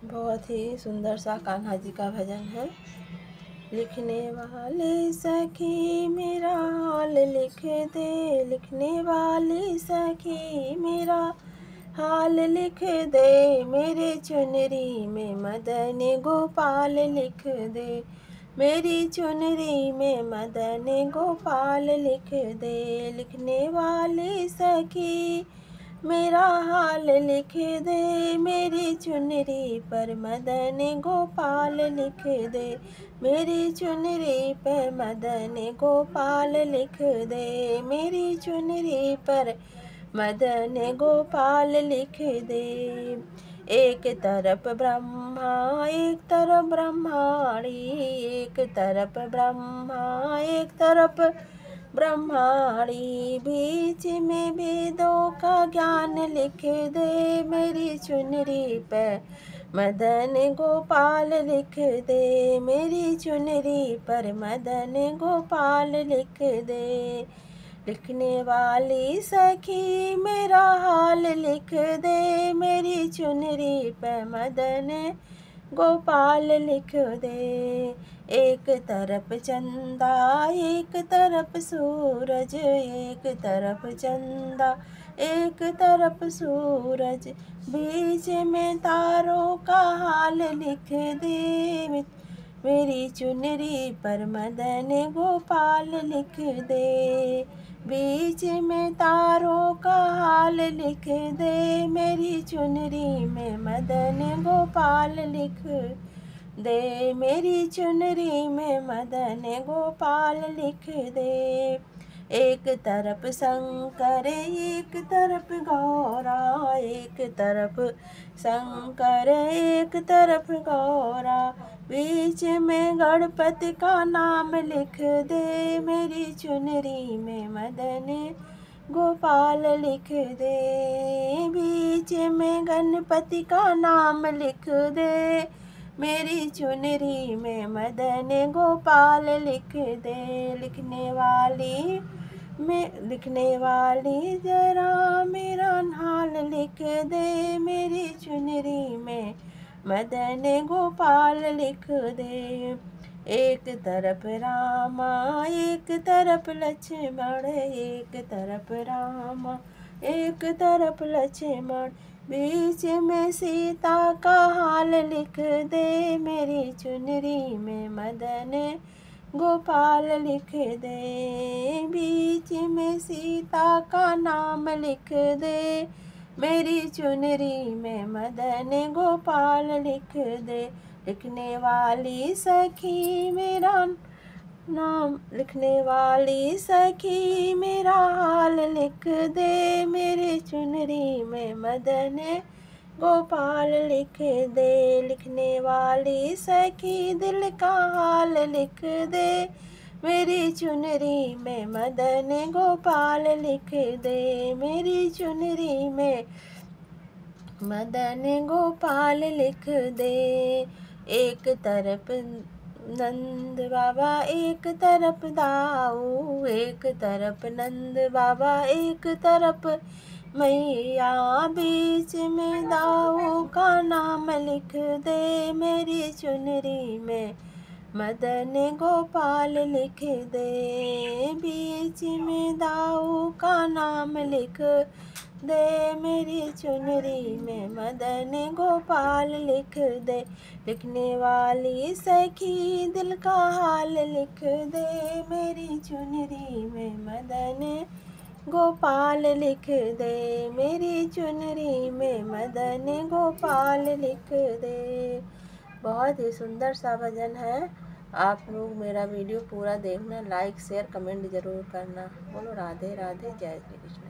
बहुत ही सुंदर सा कान्हा जी का भजन है। लिखने वाले सखी मेरा हाल लिख दे, लिखने वाली सखी मेरा हाल लिख दे, मेरे चुनरी में मदन गोपाल लिख दे, मेरी चुनरी में मदन गोपाल लिख दे। लिखने वाली सखी मेरा हाल लिख दे, मेरी चुनरी पर मदन गोपाल लिख दे, मेरी चुनरी पर मदन गोपाल लिख दे, मेरी चुनरी पर मदन गोपाल लिख दे। एक तरफ ब्रह्मा एक तरफ ब्रह्माणी, एक तरफ ब्रह्मा एक तरफ ब्रह्माणी, बीच में वेदों का ज्ञान लिख दे, मेरी चुनरी पे मदन गोपाल लिख दे, मेरी चुनरी पर मदन गोपाल लिख दे। लिखने वाली सखी मेरा हाल लिख दे, मेरी चुनरी पे मदन गोपाल लिख दे। एक तरफ चंदा एक तरफ सूरज, एक तरफ चंदा एक तरफ सूरज, बीच में तारों का हाल लिख दे, मेरी चुनरी पर मदन गोपाल लिख दे, बीच में तारों का हाल लिख दे, मेरी चुनरी में मदन गोपाल लिख दे, मेरी चुनरी में मदन गोपाल लिख दे। एक तरफ शंकर एक तरफ गौरा, एक तरफ शंकर एक तरफ गौरा, बीच में गणपति का नाम लिख दे, मेरी चुनरी में मदन गोपाल लिख दे, बीच में गणपति का नाम लिख दे, मेरी चुनरी में मदन गोपाल लिख दे। लिखने वाली जरा मेरा हाल लिख दे, मेरी चुनरी में मदन गोपाल लिख दे। एक तरफ रामा एक तरफ लक्ष्मण, एक तरफ रामा एक तरफ लक्ष्मण, बीच में सीता का हाल लिख दे, मेरी चुनरी में मदन गोपाल लिख दे, बीच में सीता का नाम लिख दे, मेरी चुनरी में मदन गोपाल लिख दे। लिखने वाली सखी मेरा नाम, लिखने वाली सखी मेरा हाल लिख दे, मेरे चुनरी में मदन गोपाल लिख दे। लिखने वाली सखी दिल का हाल लिख दे, मेरी चुनरी में मदन गोपाल लिख दे, मेरी चुनरी में मदन गोपाल लिख दे। एक तरफ नंद बाबा एक तरफ दाऊ, एक तरफ नंद बाबा एक तरफ मैया, बीच में दाऊ का नाम लिख दे, मेरी चुनरी में मदन गोपाल लिख दे, बीच में दाऊ का नाम लिख दे, मेरी चुनरी में मदन गोपाल लिख दे। लिखने वाली सखी दिल का हाल लिख दे, मेरी चुनरी में मदन गोपाल लिख दे, मेरी चुनरी में मदन गोपाल लिख दे। बहुत ही सुंदर सा भजन है। आप लोग मेरा वीडियो पूरा देखना, लाइक शेयर कमेंट ज़रूर करना। बोलो राधे राधे, जय श्री कृष्ण।